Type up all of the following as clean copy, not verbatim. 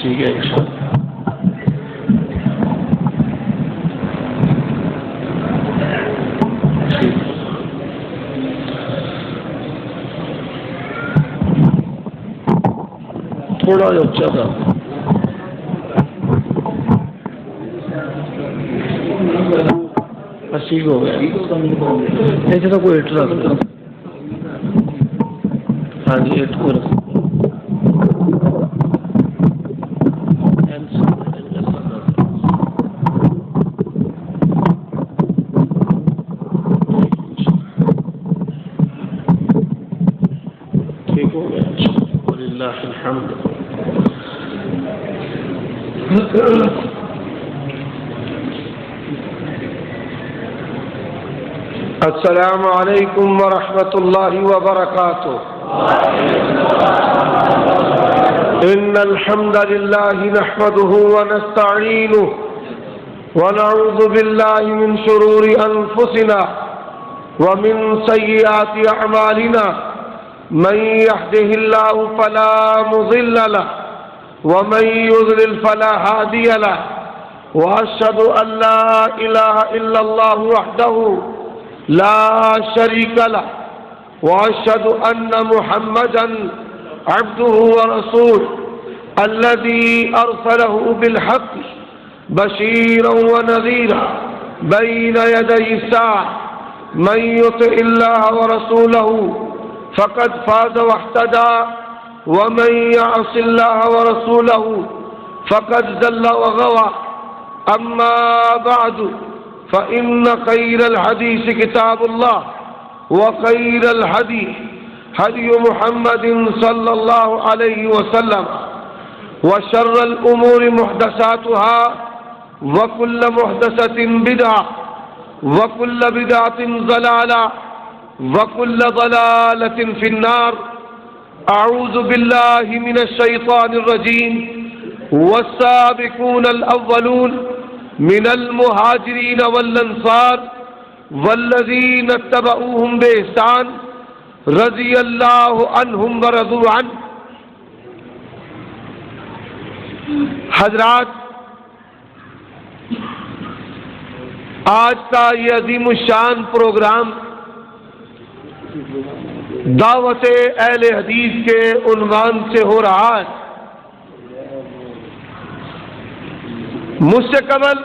ٹھیک ہے انشاءاللہ. تھوڑا اچھا تھا. ٹھیک ہو گیا. ایسے تو کوئی ہیٹر رکھ دو. ہاں جی ہیٹ کو رکھ. ٹھیک ہو گیا. وللہ الحمد. السلام علیکم ورحمۃ اللہ وبرکاتہ. ان الحمد للہ نحمده ونستعینه ونعوذ باللہ من شرور انفسنا ومن سیئات اعمالنا من يهده الله فلا مضل له ومن يضلل فلا هادي له واشهد ان لا اله الا الله وحده لا شريك له واشهد ان محمدا عبده ورسوله الذي ارسله بالحق بشيرا ونذيرا بين يدي الساعه من يطع الله ورسوله فقد فاز واهتدى ومن يعص الله ورسوله فقد ضل وغوى. اما بعد فإن خير الحديث كتاب الله وخير الهدي هدي محمد صلى الله عليه وسلم وشر الأمور محدثاتها وكل محدثة بدعة وكل بدعة ضلالة وكل ضلالة في النار. أعوذ بالله من الشيطان الرجيم. والسابقون الأولون من المهاجرين والأنصار والذين اتبعوهم بإحسان رضي الله عنهم ورضوا عنه. حضرات، آج کا یہ عظیم الشان پروگرام دعوت اہل حدیث کے عنوان سے ہو رہا ہے. مجھ سے قبل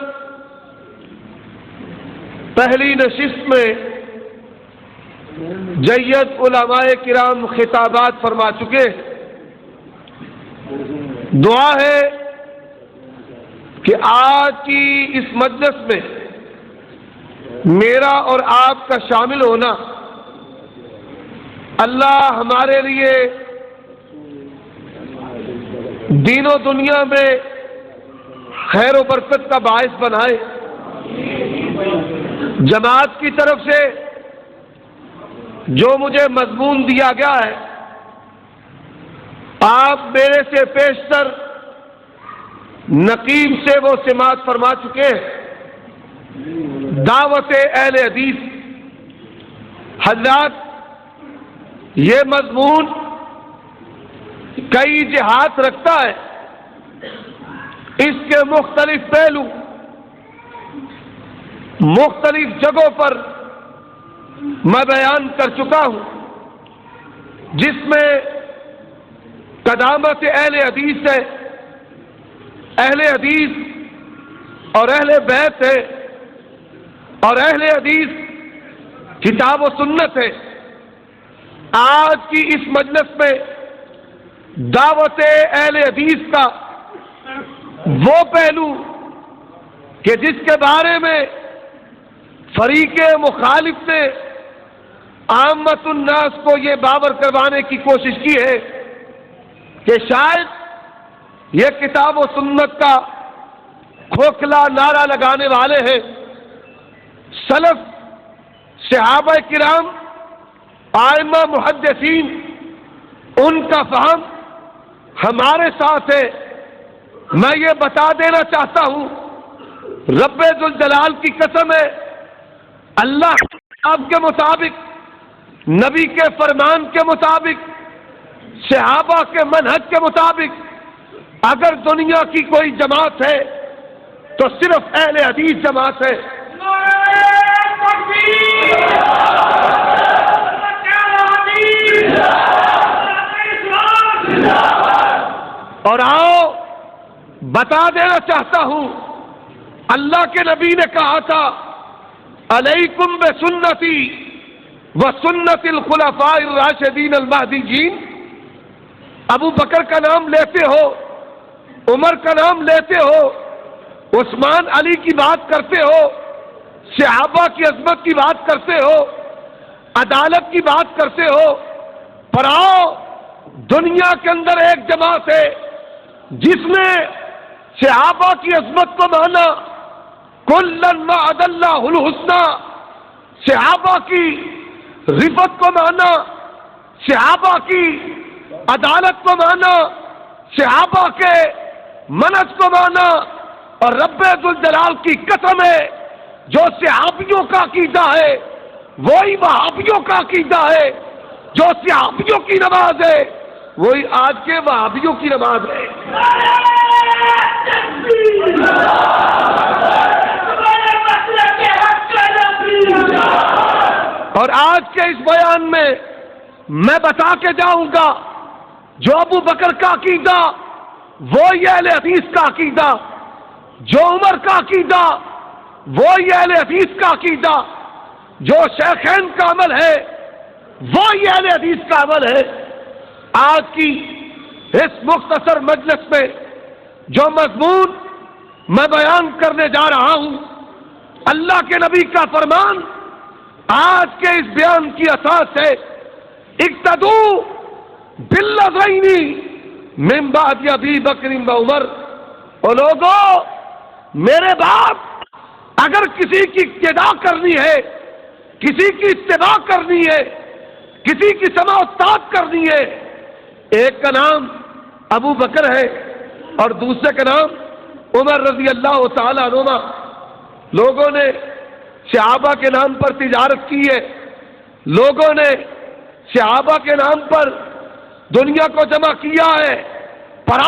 پہلی نشست میں جید علماء کرام خطابات فرما چکے. دعا ہے کہ آج کی اس مجلس میں میرا اور آپ کا شامل ہونا اللہ ہمارے لیے دین و دنیا میں خیر و برکت کا باعث بنائے. جماعت کی طرف سے جو مجھے مضمون دیا گیا ہے آپ میرے سے پیشتر نقیب سے وہ سماعت فرما چکے ہیں. دعوت اہل حدیث. حضرات، یہ مضمون کئی جہات رکھتا ہے. اس کے مختلف پہلو مختلف جگہوں پر میں بیان کر چکا ہوں، جس میں قدامت اہل حدیث ہے، اہل حدیث اور اہل بیت ہے، اور اہل حدیث کتاب و سنت ہے. آج کی اس مجلس میں دعوت اہل حدیث کا وہ پہلو کہ جس کے بارے میں فریق مخالف نے عامت الناس کو یہ باور کروانے کی کوشش کی ہے کہ شاید یہ کتاب و سنت کا کھوکھلا نعرہ لگانے والے ہیں. سلف، صحابہ کرام، ائمہ محدثین، ان کا فہم ہمارے ساتھ ہے. میں یہ بتا دینا چاہتا ہوں، رب ذوالجلال کی قسم ہے، اللہ آپ کے مطابق، نبی کے فرمان کے مطابق، صحابہ کے منہج کے مطابق اگر دنیا کی کوئی جماعت ہے تو صرف اہل حدیث جماعت ہے. اور آؤ بتا دینا چاہتا ہوں، اللہ کے نبی نے کہا تھا علیکم بسنتی وسنت الخلفاء الراشدین المہدیین. ابو بکر کا نام لیتے ہو، عمر کا نام لیتے ہو، عثمان علی کی بات کرتے ہو، صحابہ کی عظمت کی بات کرتے ہو، عدالت کی بات کرتے ہو. پر آؤ دنیا کے اندر ایک جماعت ہے جس نے صحابہ کی عظمت کو مانا، کلن وعد اللہ الحسنی، صحابہ کی رفعت کو مانا، صحابہ کی عدالت کو مانا، صحابہ کے منت کو مانا. اور رب ذوالجلال کی قسم ہے جو صحابیوں کا عقیدہ ہے وہی وہابیوں کا عقیدہ ہے، جو صحابیوں کی نماز ہے وہی آج کے وہابیوں کی نماز ہے. اور آج کے اس بیان میں میں بتا کے جاؤں گا جو ابو بکر کا عقیدہ وہی اہل حدیث کا عقیدہ، جو عمر کا عقیدہ وہی اہل حدیث کا عقیدہ، جو شیخین کا عمل ہے وہی اہل حدیث کا عمل ہے. آج کی اس مختصر مجلس میں جو مضمون میں بیان کرنے جا رہا ہوں، اللہ کے نبی کا فرمان آج کے اس بیان کی اساس ہے، اقتدوا بالذین من بعد ابی بکر و عمر. اور لوگوں میرے باپ اگر کسی کی اقتدا کرنی ہے، کسی کی اتباع کرنی ہے، کسی کی سماع اطاعت کرنی ہے، ایک کا نام ابو بکر ہے اور دوسرے کا نام عمر رضی اللہ تعالی عنہ. لوگوں نے صحابہ کے نام پر تجارت کی ہے، لوگوں نے صحابہ کے نام پر دنیا کو جمع کیا ہے، پر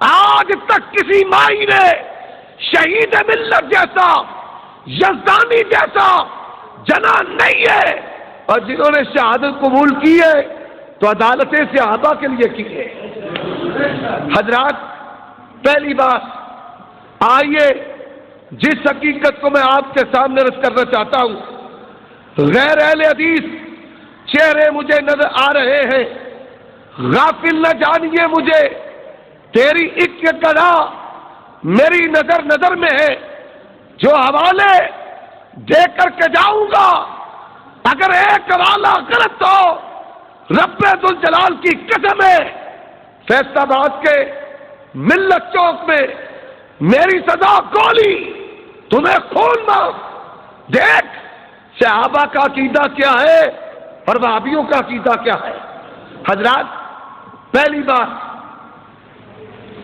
آج تک کسی مائی نے شہید ملت جیسا، یزدانی جیسا جنا نہیں ہے. اور جنہوں نے شہادت قبول کی ہے تو عدالت صحابہ کے لیے کی ہے. حضرات، پہلی بات آئیے جس حقیقت کو میں آپ کے سامنے رد کرنا چاہتا ہوں، غیر اہل حدیث چہرے مجھے نظر آ رہے ہیں، غافل نہ جانیے مجھے، تیری ایک گدا میری نظر میں ہے. جو حوالے دے کر کے جاؤں گا اگر ایک حوالہ غلط ہو، رب ذوالجلال کی قسم ہے فیصل آباد کے ملت چوک میں میری سزا گولی، تمہیں خون معاف. دیکھ صحابہ کا عقیدہ کیا ہے اور وہابیوں کا عقیدہ کیا ہے. حضرات، پہلی بات،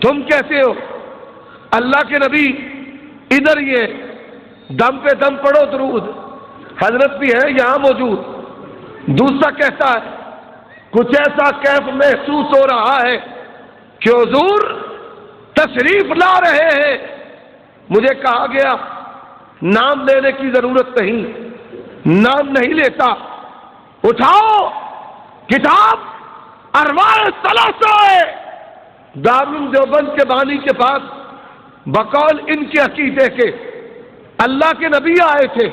تم کیسے ہو؟ اللہ کے نبی ادھر یہ دم پہ دم پڑھو درود، حضرت بھی ہے یہاں موجود. دوسرا کہتا ہے کچھ ایسا کیف محسوس ہو رہا ہے کہ حضور تشریف لا رہے ہیں. مجھے کہا گیا نام لینے کی ضرورت نہیں، نام نہیں لیتا. اٹھاؤ کتاب ارواح ثلاثہ ہے دارالعلوم دیوبند کے بانی کے پاس، بقول ان کے عقیدے کے اللہ کے نبی آئے تھے،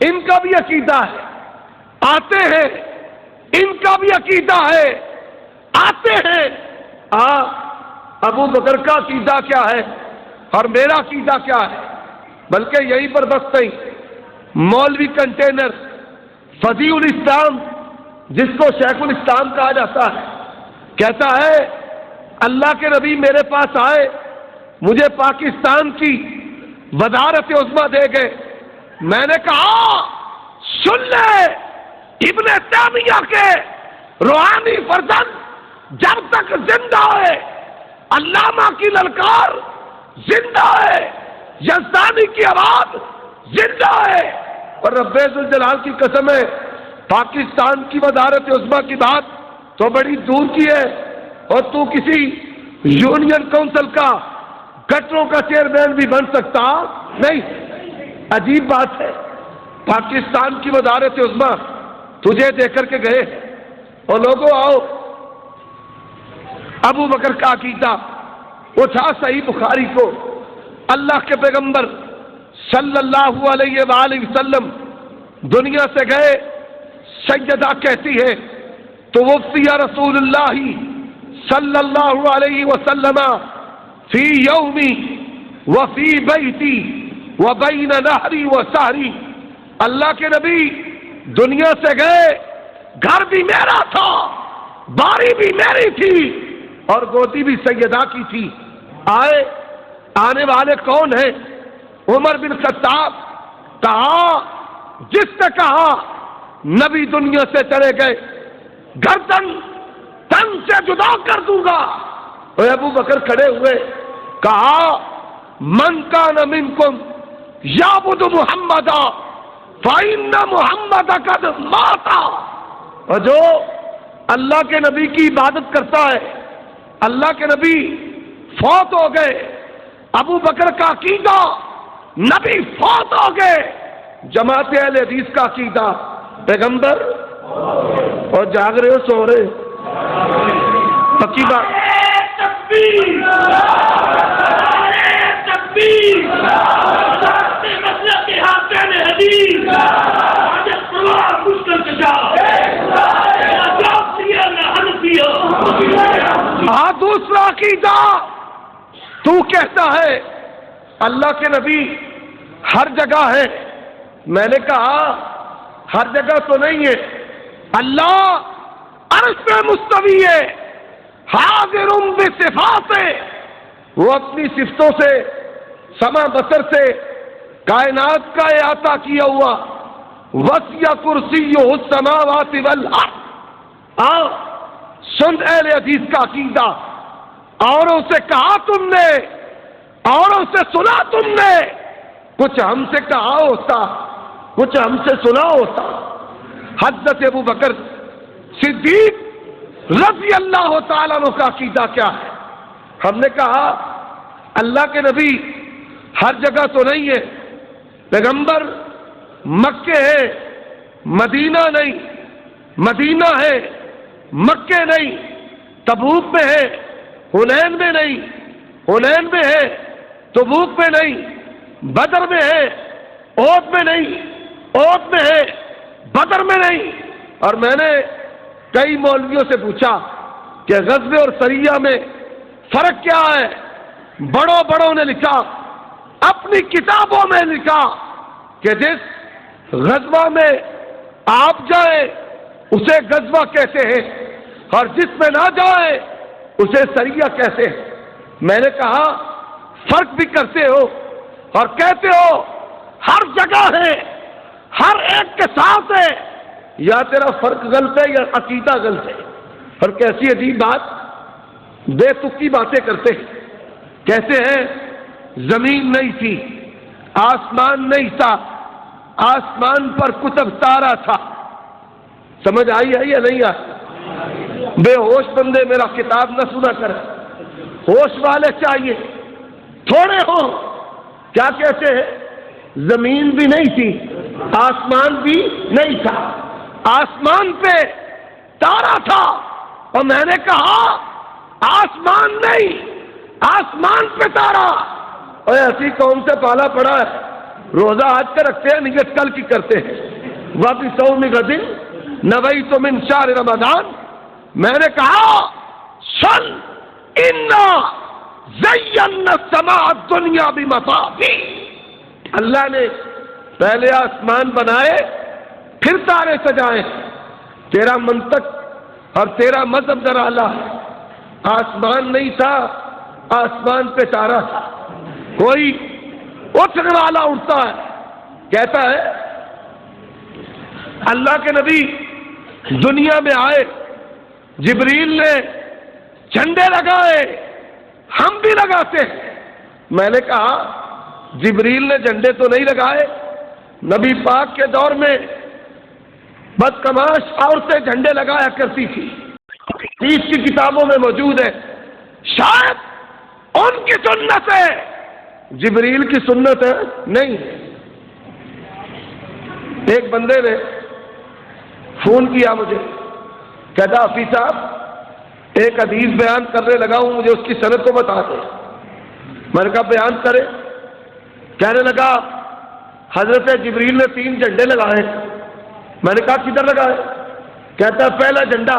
ان کا بھی عقیدہ ہے، آتے ہیں، ان کا بھی عقیدہ ہے، آتے ہیں. ابو بکر کا عقیدہ کیا ہے اور میرا عقیدہ کیا ہے؟ بلکہ یہیں پر بس نہیں، مولوی کنٹینر فضیع الاسلام جس کو شیخ الاسلام کہا جاتا ہے، کہتا ہے اللہ کے نبی میرے پاس آئے، مجھے پاکستان کی وزارت عظمیٰ دے گئے. میں نے کہا سن لے، ابن تیمیہ کے روحانی فرزند جب تک زندہ ہے، علامہ کی للکار زندہ ہے، یزدانی کی آواز زندہ ہے. اور رب ذوالجلال کی قسم ہے پاکستان کی وزارت عظمیٰ کی بات تو بڑی دور کی ہے، اور تو کسی یونین کونسل کا گٹروں کا چیئرمین بھی بن سکتا نہیں. عجیب بات ہے، پاکستان کی وزارت عظمیٰ تجھے دے کر کے گئے اور لوگوں آؤ. ابو بکر کا عقیدہ اٹھا صحیح بخاری کو. اللہ کے پیغمبر صلی اللہ علیہ وآلہ وسلم دنیا سے گئے، سیدہ کہتی ہے توفی رسول اللہ صلی اللہ علیہ وسلم فی یومی وفی بیتی وبین نہری وسہری. اللہ کے نبی دنیا سے گئے، گھر بھی میرا تھا، باری بھی میری تھی اور گودی بھی سیدہ کی تھی. آنے والے کون ہیں؟ عمر بن خطاب. کہا جس نے کہا نبی دنیا سے چلے گئے گردن تن سے جدا کر دوں گا. اور ابو بکر کھڑے ہوئے، کہا من کان منکم یعبد محمدا فإن محمد قد مات. اور جو اللہ کے نبی کی عبادت کرتا ہے، اللہ کے نبی فوت ہو گئے. ابو بکر کا عقیدہ نبی فوت ہو گئے. جماعت اہل حدیث کا عقیدہ پیغمبر اور جاگ رہے ہو سو رہے. پکی بات. ہاں دوسرا عقیدہ تو کہتا ہے اللہ کے نبی ہر جگہ ہے. میں نے کہا ہر جگہ تو نہیں ہے. اللہ عرش پہ مستوی ہے، حاضر بصفات ہے. وہ اپنی صفتوں سے سما بسر سے کائنات کا احاطہ کیا ہوا. وسع کرسیہ السماوات والارض. سن اہل حدیث کا عقیدہ. اوروں سے کہا تم نے، اوروں سے سنا تم نے، کچھ ہم سے کہا ہوتا، کچھ ہم سے سنا ہوتا. حضرت ابو بکر صدیق رضی اللہ تعالیٰ عنہ کا عقیدہ کیا ہے؟ ہم نے کہا اللہ کے نبی ہر جگہ تو نہیں ہے. پیغمبر مکے ہے، مدینہ نہیں. مدینہ ہے، مکے نہیں. تبوک میں ہے، حنین میں نہیں. حنین میں ہے، تبوک میں نہیں. بدر میں ہے، احد میں نہیں. احد میں ہے، بدر میں نہیں. اور میں نے کئی مولویوں سے پوچھا کہ غزوے اور سریہ میں فرق کیا ہے؟ بڑوں نے لکھا، اپنی کتابوں میں لکھا کہ جس غزوہ میں آپ جائیں اسے غزوہ کہتے ہیں اور جس میں نہ جائیں اسے سریہ کہتے ہیں. میں نے کہا فرق بھی کرتے ہو اور کہتے ہو ہر جگہ ہے، ہر ایک کے ساتھ ہے. یا تیرا فرق غلط ہے یا عقیدہ غلط ہے. اور کیسی عجیب بات، بے تکی باتیں کرتے ہیں. کہتے ہیں زمین نہیں تھی، آسمان نہیں تھا، آسمان پر کتب تارا تھا. سمجھ آئی ہے یا نہیں آئی؟ بے ہوش بندے میرا کتاب نہ سنا کر، ہوش والے چاہیے تھوڑے ہوں. کیا کہتے ہیں؟ زمین بھی نہیں تھی، آسمان بھی نہیں تھا، آسمان پہ تارا تھا. اور میں نے کہا آسمان نہیں، آسمان پہ تارا. اور ایسی قوم سے پالا پڑا ہے، روزہ آج کا رکھتے ہیں، نیت کل کی کرتے ہیں. واپس صوم غد نویت من شہر رمضان. میں نے کہا سن انا زینا السماء الدنیا بمصابیح. اللہ نے پہلے آسمان بنائے پھر تارے سجائے. تیرا منطق اور تیرا مذہب نرالا ہے. آسمان نہیں تھا، آسمان پہ تارا تھا. کوئی اٹھنے والا اٹھتا ہے، کہتا ہے اللہ کے نبی دنیا میں آئے، جبریل نے جھنڈے لگائے، ہم بھی لگاتے ہیں. میں نے کہا جبریل نے جھنڈے تو نہیں لگائے، نبی پاک کے دور میں بدکماش عورتیں جھنڈے لگایا کرتی تھی. حدیث کی کتابوں میں موجود ہے. شاید ان کی سنت ہے، جبریل کی سنت ہے نہیں۔ ایک بندے نے فون کیا مجھے، کہتا حفیظ صاحب ایک حدیث بیان کرنے لگا ہوں، مجھے اس کی سند کو بتا دیں۔ میں نے کہا بیان کرے۔ کہنے لگا حضرت جبریل نے 3 جھنڈے لگائے۔ میں نے کہا کدھر لگائے؟ کہتا ہے پہلا جھنڈا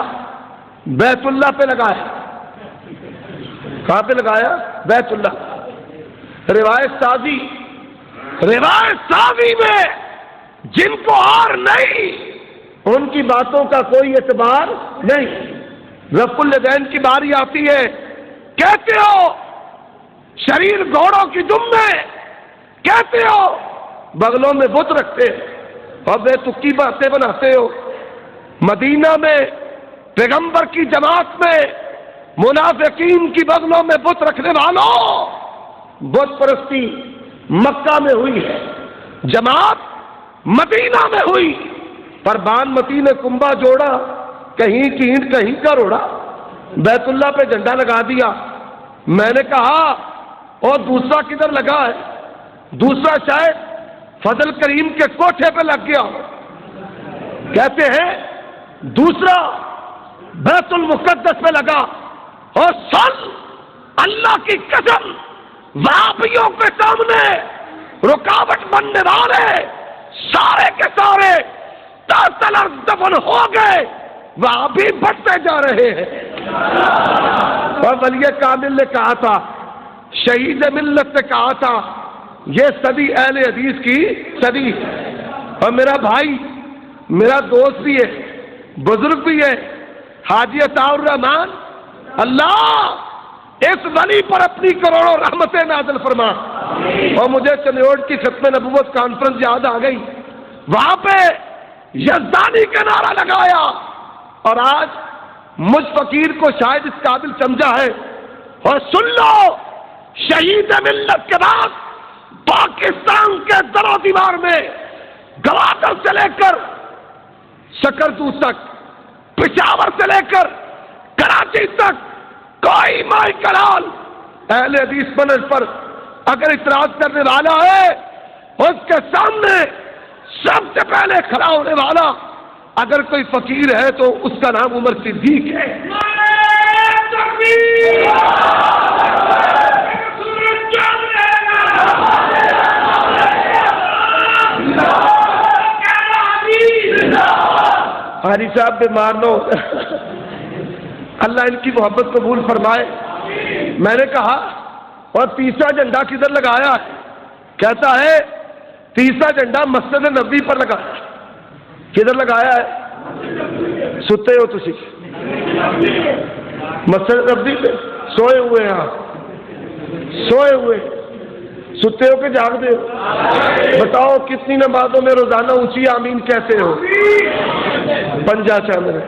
بیت اللہ پہ لگایا۔ کہاں پہ لگایا؟ بیت اللہ۔ روایت سازی میں جن کو اور نہیں ان کی باتوں کا کوئی اعتبار نہیں۔ رفع الیدین کی باری آتی ہے، کہتے ہو شریر گھوڑوں کی دم میں، کہتے ہو بغلوں میں بت رکھتے اور بے تکی باتیں بناتے ہو۔ مدینہ میں پیغمبر کی جماعت میں منافقین کی بغلوں میں بت رکھنے والوں، بت پرستی مکہ میں ہوئی ہے، جماعت مدینہ میں ہوئی، پر بانمتی نے کنبا جوڑا، کہیں کی اینٹ کہیں کا روڑا، بیت اللہ پہ جھنڈا لگا دیا۔ میں نے کہا اور دوسرا کدھر لگا ہے؟ دوسرا شاید فضل کریم کے کوٹھے پہ لگ گیا۔ کہتے ہیں دوسرا بیت المقدس پہ لگا۔ اور سن اللہ کی قسم وہابیوں کے سامنے رکاوٹ بننے والے سارے کے سارے تحت الارض دفن ہو گئے، وہاں بھی بڑھتے جا رہے ہیں۔ اور ولی کامل نے کہا تھا، شہید ملت نے کہا تھا یہ صدی اہل حدیث کی صدی ہے۔ اور میرا بھائی، میرا دوست بھی ہے، بزرگ بھی ہے، حاجی عطا الرحمان، اللہ اس ولی پر اپنی کروڑوں رحمتیں نازل فرما۔ اور مجھے چنیوٹ کی ختم نبوت کانفرنس یاد آ گئی، وہاں پہ یزدانی کا نعرہ لگایا، اور آج مجھ فقیر کو شاید اس قابل سمجھا ہے۔ اور سن لو، شہید ملت کے بعد پاکستان کے در و دیوار میں گوادر سے لے کر سکردو تک، پشاور سے لے کر کراچی تک کوئی مائی کلال اہل حدیث منہج پر اگر اعتراض کرنے والا ہے، اس کے سامنے سب سے پہلے کھڑا ہونے والا اگر کوئی فقیر ہے تو اس کا نام عمر صدیق ہے۔ حاجی صاحب بیمار نہ ہو، اللہ ان کی محبت قبول فرمائے۔ میں نے کہا اور تیسرا جھنڈا کدھر لگایا ہے؟ کہتا ہے تیسرا جھنڈا مسجد نبوی پر لگایا۔ کدھر لگایا ہے؟ ستے ہو تسی؟ مسجد نبوی پہ سوئے ہوئے ہیں آپ، سوئے ہوئے، ستے ہو کہ جاگتے ہو؟ بتاؤ کتنی نمازوں میں روزانہ اونچی آمین کہتے ہو؟ پنجا چاندر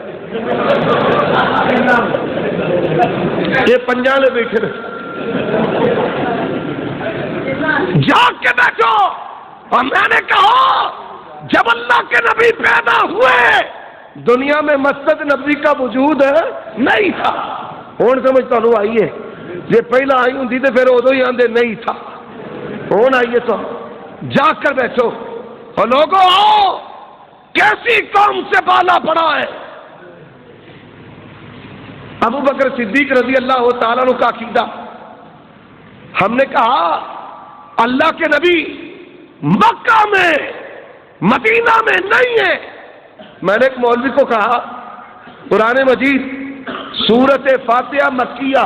یہ پنجا لے بیٹھے جاگ کے بیٹھو۔ اور میں نے کہا جب اللہ کے نبی پیدا ہوئے دنیا میں مسجد نبوی کا وجود نہیں تھا۔ ہوں سمجھ تمہیں آئی ہے، یہ پہلا آئی ہوں تو پھر ادو ہی آندے نہیں تھا، ہوں آئیے تو جاگ کر بیٹھو۔ اور لوگوں آؤ، کیسی قوم سے بالا پڑا ہے۔ ابو بکر صدیق رضی اللہ تعالیٰ عنہ کا عقیدہ، ہم نے کہا اللہ کے نبی مکہ میں مدینہ میں نہیں ہے۔ میں نے ایک مولوی کو کہا قرآن مجید سورت فاتحہ مکیہ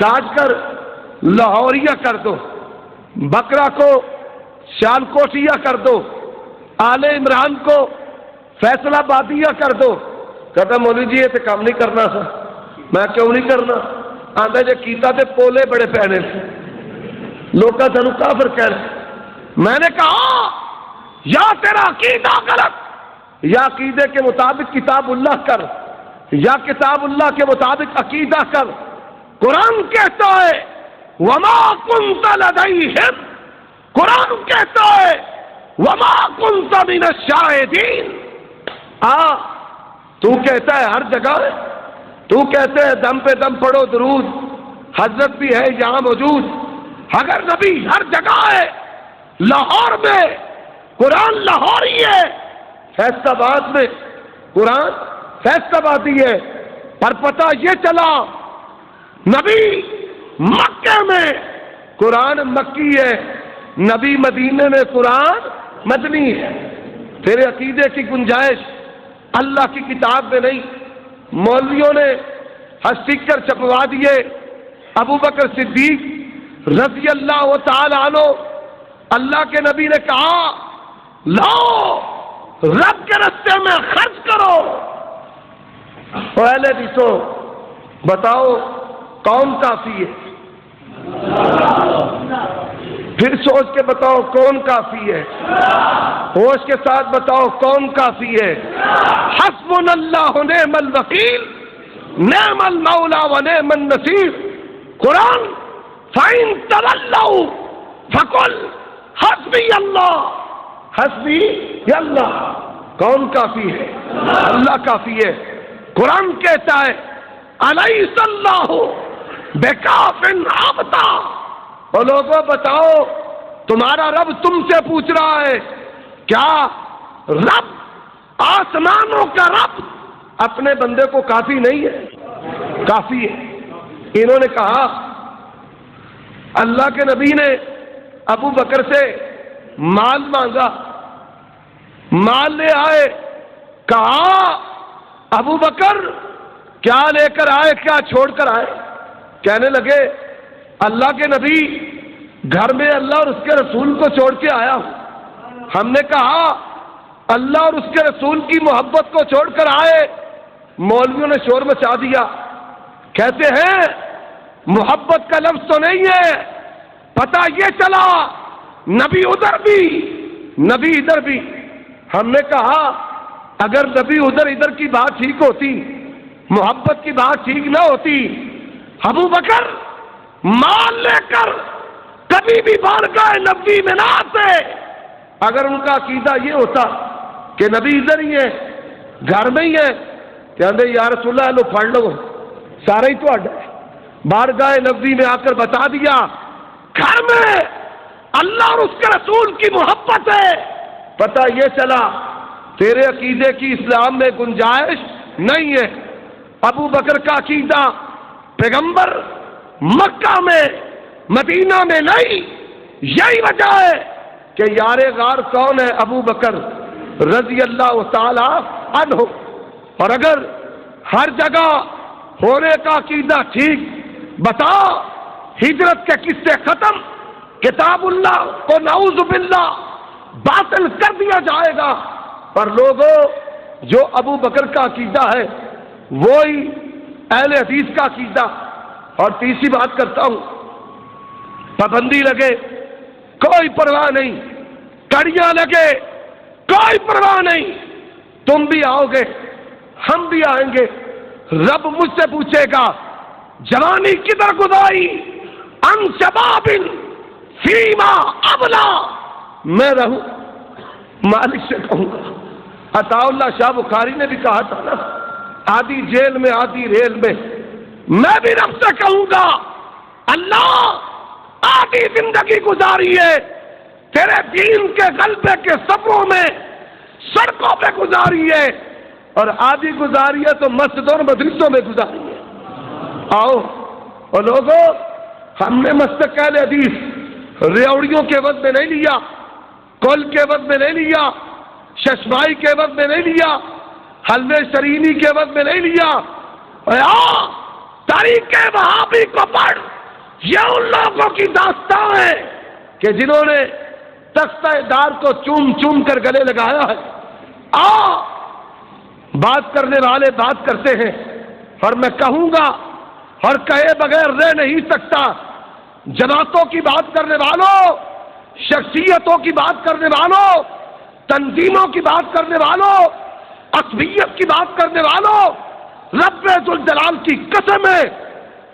کاٹ کر لاہوریہ کر دو، بقرہ کو شال کوٹیہ کر دو، آل عمران کو فیصلہ بادیہ کر دو۔ کہتا مولوی جی یہ تو کام نہیں کرنا سا۔ میں کیوں نہیں کرنا؟ آدھا جے کیتا تے پولے بڑے پینے لوگ سانو کافر کہہ رہے۔ میں نے کہا یا تیرا عقیدہ غلط، یا عقیدے کے مطابق کتاب اللہ کر، یا کتاب اللہ کے مطابق عقیدہ کر۔ قرآن کہتا ہے وما کنت لدیہم، قرآن کہتا ہے وما کنت من الشاہدین۔ تو کہتا ہے ہر جگہ تو کہتے ہے دم پہ دم پڑھو درود، حضرت بھی ہے یہاں موجود۔ اگر نبی ہر جگہ ہے، لاہور میں قرآن لاہوری ہے، فیصل آباد میں قرآن فیصل آبادی ہے، پر پتہ یہ چلا نبی مکے میں قرآن مکی ہے، نبی مدینے میں قرآن مدنی ہے۔ تیرے عقیدے کی گنجائش اللہ کی کتاب میں نہیں۔ مولویوں نے اسٹیکر چھپوا دیے، ابو بکر صدیق رضی اللہ تعالی عنہ، اللہ کے نبی نے کہا لاؤ رب کے راستے میں خرچ کرو۔ اہل حدیثوں بتاؤ کون کافی ہے؟ پھر سوچ کے بتاؤ کون کافی ہے؟ ہوش کے ساتھ بتاؤ کون کافی ہے؟ حسبنا اللہ نعم الوکیل نعم المولا و نعم النصیر۔ قرآن فَإِن تَوَلَّوْا فَقُلْ حسبی اللہ حسبی اللہ۔ کون کافی ہے؟ اللہ کافی ہے۔ قرآن کہتا ہے الیس اللہ بکاف عبدا۔ اور لوگوں بتاؤ تمہارا رب تم سے پوچھ رہا ہے، کیا رب آسمانوں کا رب اپنے بندے کو کافی نہیں ہے؟ کافی ہے۔ انہوں نے کہا اللہ کے نبی نے ابو بکر سے مال مانگا، مال لے آئے، کہا ابو بکر کیا لے کر آئے، کیا چھوڑ کر آئے؟ کہنے لگے اللہ کے نبی گھر میں اللہ اور اس کے رسول کو چھوڑ کے آیا ہوں۔ ہم نے کہا اللہ اور اس کے رسول کی محبت کو چھوڑ کر آئے۔ مولویوں نے شور مچا دیا، کہتے ہیں محبت کا لفظ تو نہیں ہے، پتہ یہ چلا نبی ادھر بھی نبی ادھر بھی۔ ہم نے کہا اگر نبی ادھر ادھر کی بات ٹھیک ہوتی، محبت کی بات ٹھیک نہ ہوتی، ابو بکر مال لے کر کبھی بھی بارگاہ نبی میں نہ آتے۔ اگر ان کا عقیدہ یہ ہوتا کہ نبی ادھر ہی ہے، گھر میں ہی ہے، کہتے یا رسول اللہ لو پڑھ لو سارے ہی تو اڈ ہے۔ بارگاہ نبی میں آ کر بتا دیا گھر میں اللہ اور اس کے رسول کی محبت ہے۔ پتہ یہ چلا تیرے عقیدے کی اسلام میں گنجائش نہیں ہے۔ ابو بکر کا عقیدہ پیغمبر مکہ میں مدینہ میں نہیں، یہی وجہ ہے کہ یار غار کون ہے؟ ابو بکر رضی اللہ تعالی عنہ۔ اور اگر ہر جگہ ہونے کا عقیدہ ٹھیک بتا، ہجرت کے قصے ختم، کتاب اللہ کو نعوذ باللہ باطل کر دیا جائے گا۔ پر لوگوں جو ابو بکر کا عقیدہ ہے وہی اہل حدیث کا عقیدہ۔ اور تیسری بات کرتا ہوں، پابندی لگے کوئی پرواہ نہیں، کڑیاں لگے کوئی پرواہ نہیں، تم بھی آؤ گے ہم بھی آئیں گے۔ رب مجھ سے پوچھے گا جوانی کدھر گزاری، ان شباب فیما ابلا، میں رہوں مالک سے کہوں گا۔ عطا اللہ شاہ بخاری نے بھی کہا تھا نا، آدھی جیل میں آدھی ریل میں، میں بھی رب سے کہوں گا اللہ آدھی زندگی گزاری ہے تیرے دین کے غلبے کے سفروں میں سڑکوں پہ گزاری ہے، اور آدھی گزاری ہے تو مسجدوں اور مدرسوں میں گزاری ہے۔ آؤ اور لوگوں، ہم نے مستق اہل حدیث ریوڑیوں کے وقت میں نہیں لیا، کل کے وقت میں نہیں لیا، ششمائی کے وقت میں نہیں لیا، حلوے شرینی کے وقت میں نہیں لیا۔ تاریخ وہابی کو پڑھ، یہ ان لوگوں کی داستان ہے کہ جنہوں نے تختہ دار کو چوم چوم کر گلے لگایا ہے۔ بات کرنے والے بات کرتے ہیں، اور میں کہوں گا اور کہے بغیر رہ نہیں سکتا، جماعتوں کی بات کرنے والوں، شخصیتوں کی بات کرنے والوں، تنظیموں کی بات کرنے والوں، عصبیت کی بات کرنے والوں، رب ذوالجلال کی قسم ہے،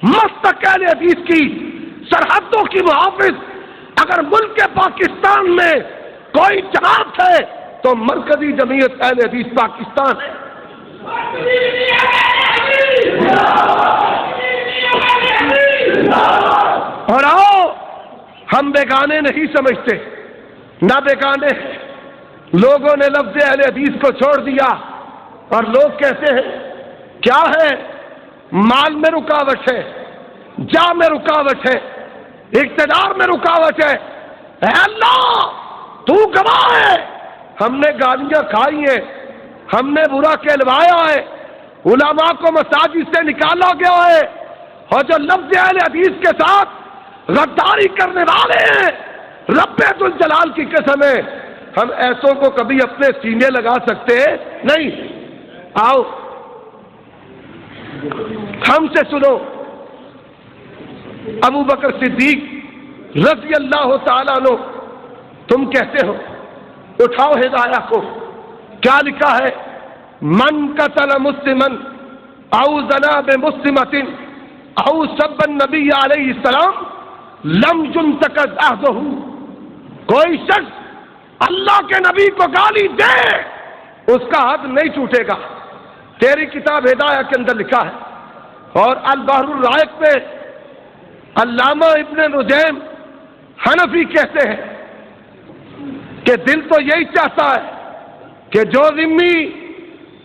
مستق اہل حدیث کی سرحدوں کی محافظ اگر ملک پاکستان میں کوئی جماعت ہے تو مرکزی جمعیت اہل حدیث پاکستان ہے۔ ہم بیگانے نہیں سمجھتے، نہ بیگانے ہیں۔ لوگوں نے لفظ اہل حدیث کو چھوڑ دیا اور لوگ کہتے ہیں کیا ہے، مال میں رکاوٹ ہے، جاہ میں رکاوٹ ہے، اقتدار میں رکاوٹ ہے۔ اے اللہ تو گواہ ہے، ہم نے گالیاں کھائی ہیں، ہم نے برا کہلوایا ہے، علماء کو مساجد سے نکالا گیا ہے، اور جو لفظ اہل حدیث کے ساتھ غداری کرنے والے ہیں، رب ذوالجلال کی قسم ہے ہم ایسوں کو کبھی اپنے سینے لگا سکتے نہیں۔ آؤ ہم سے سنو، ابو بکر صدیق رضی اللہ تعالیٰ عنہ، تم کہتے ہو، اٹھاؤ ہدایہ کو، کیا لکھا ہے؟ من قتل مسلمن او زنا بمسلمۃ او سب النبی علیہ السلام لم ينتقض عہدہ، کوئی شخص اللہ کے نبی کو گالی دے اس کا عہد نہیں ٹوٹے گا۔ تیری کتاب ہدایہ کے اندر لکھا ہے۔ اور البحر الرائق میں علامہ ابن نجیم حنفی کہتے ہیں کہ دل تو یہی چاہتا ہے کہ جو ذمہ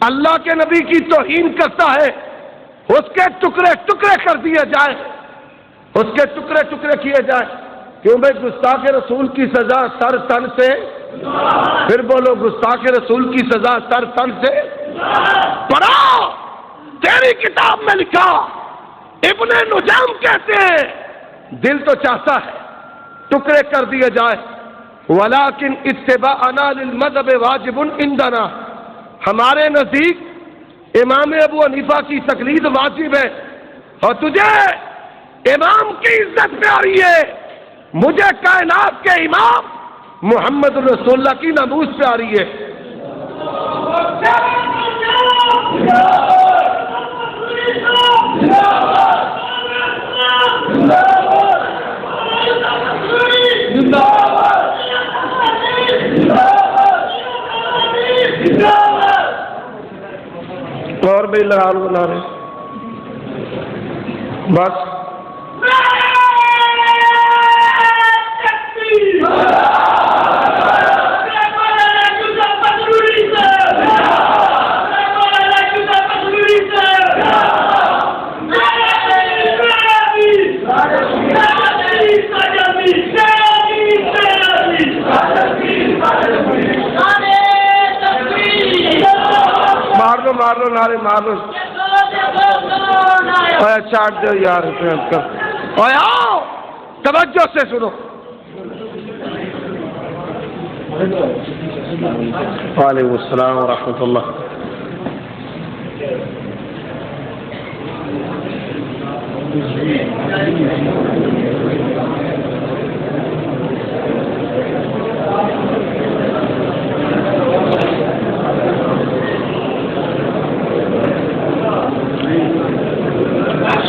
اللہ کے نبی کی توہین کرتا ہے اس کے ٹکڑے ٹکڑے کر دیے جائے، اس کے ٹکڑے ٹکڑے کیے جائیں۔ کیوں بھائی گستاخ رسول کی سزا سر تن سے، پھر بولو گستاخ رسول کی سزا سر تن سے۔ پڑھا تیری کتاب میں لکھا، ابن نجام کہتے ہیں دل تو چاہتا ہے ٹکڑے کر دیے جائے، ولیکن اتباعنا للمذہب واجب عندنا، ہمارے نزدیک امام ابو حنیفہ کی تقلید واجب ہے، اور تجھے امام کی عزت پیاری ہے، مجھے کائنات کے امام محمد رسول اللہ کی ناموس پیاری ہے۔ اور بھی لگا لو نعرے بس۔ مار لو نعرے مار لو، چاٹ دو یار، آؤ توجہ سے سنو۔ وعلیکم السلام ورحمۃ اللہ۔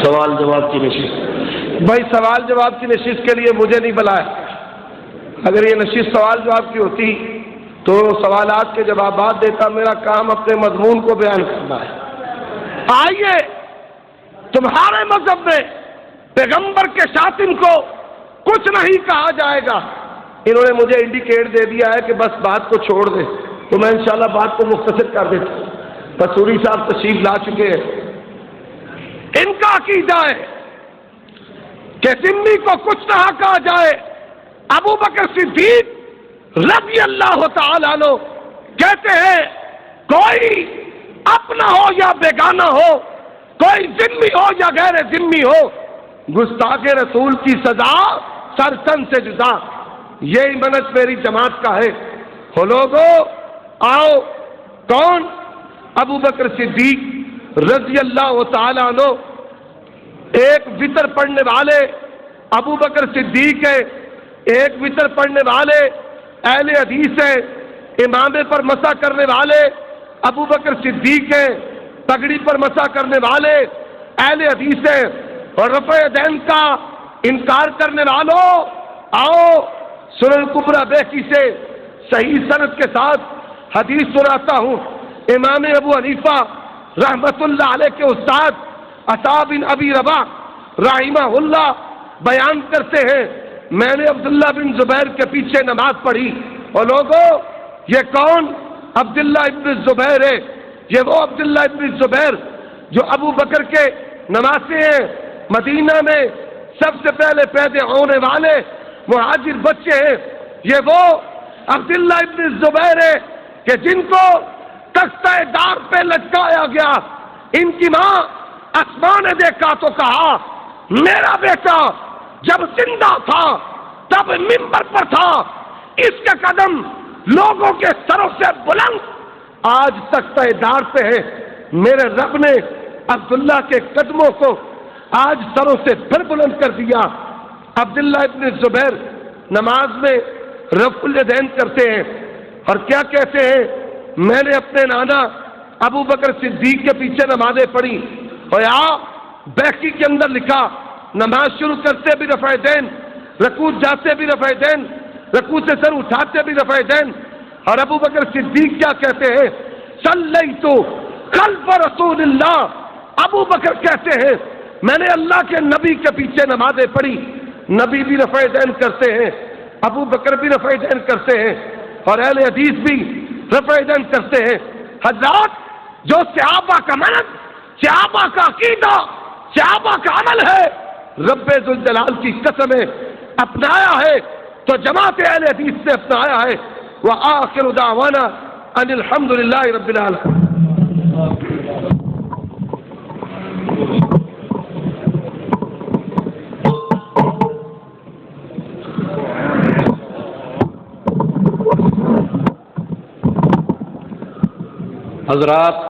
سوال جواب کی نشست، بھائی سوال جواب کی نشست کے لیے مجھے نہیں بلایا، اگر یہ نشست سوال جواب کی ہوتی تو سوالات کے جوابات دیتا، میرا کام اپنے مضمون کو بیان کرنا ہے۔ آئیے تمہارے مذہب میں پیغمبر کے شاتم کو کچھ نہیں کہا جائے گا۔ انہوں نے مجھے انڈیکیٹ دے دیا ہے کہ بس بات کو چھوڑ دے، تو میں انشاءاللہ بات کو مختصر کر دیتا ہوں۔ قصوری صاحب تشریف لا چکے ہیں۔ ان کا عقیدہ ہے کہ ذمہ کو کچھ نہ کہا جائے۔ ابو بکر صدیق رضی اللہ تعالیٰ عنہ کہتے ہیں کوئی اپنا ہو یا بیگانہ ہو، کوئی ذمہ ہو یا غیر ذمہ ہو، گستاخ رسول کی سزا سر تن سے جدا۔ یہی منہج میری جماعت کا ہے۔ ہو لوگو آؤ، کون؟ ابو بکر صدیق رضی اللہ تعالیٰ عنہ ایک وطر پڑھنے والے ابو بکر صدیق ہے، ایک وطر پڑھنے والے اہل حدیث ہے، امامے پر مسح کرنے والے ابو بکر صدیق ہے، پگڑی پر مسح کرنے والے اہل حدیث ہے، اور رفع دین کا انکار کرنے والوں آؤ سنن کبریٰ بیہقی سے صحیح سند کے ساتھ حدیث سناتا ہوں۔ امام ابو حنیفہ رحمت اللہ علیہ کے استاد عطا بن ابی رباح رحمہ اللہ بیان کرتے ہیں میں نے عبداللہ بن زبیر کے پیچھے نماز پڑھی. اور لوگوں یہ کون عبداللہ ابن زبیر ہے؟ یہ وہ عبداللہ ابن زبیر جو ابو بکر کے نواسے ہیں، مدینہ میں سب سے پہلے پیدا ہونے والے مہاجر بچے ہیں. یہ وہ عبداللہ ابن زبیر ہے کہ جن کو تختہ دار پہ لٹکایا گیا. ان کی ماں اسماء نے دیکھا تو کہا میرا بیٹا جب زندہ تھا تب منبر پر تھا، اس کے قدم لوگوں کے سروں سے بلند آج تختہ دار پہ ہے. میرے رب نے عبداللہ کے قدموں کو آج سروں سے پھر بلند کر دیا. عبداللہ ابن زبیر نماز میں رفع الیدین کرتے ہیں اور کیا کہتے ہیں؟ میں نے اپنے نانا ابو بکر صدیق کے پیچھے نمازیں پڑھی. اور یہاں بیکی کے اندر لکھا نماز شروع کرتے بھی رفع دین، رکوع جاتے بھی رفع دین، رکوع سے سر اٹھاتے بھی رفع دین. اور ابو بکر صدیق کیا کہتے ہیں؟ صلیت خلف رسول اللہ. ابو بکر کہتے ہیں میں نے اللہ کے نبی کے پیچھے نمازیں پڑھی. نبی بھی رفع دین کرتے ہیں، ابو بکر بھی رفع دین کرتے ہیں، اور اہل حدیث بھی رفع دین کرتے ہیں. حضرات جو صحابہ کا منہج، صحابہ کا عقیدہ، صحابہ کا عمل ہے، رب ذوالجلال کی قسم ہے اپنایا ہے تو جماعت اہل حدیث سے اپنایا ہے. وآخر دعوانا ان الحمدللہ رب العالمین. حضرات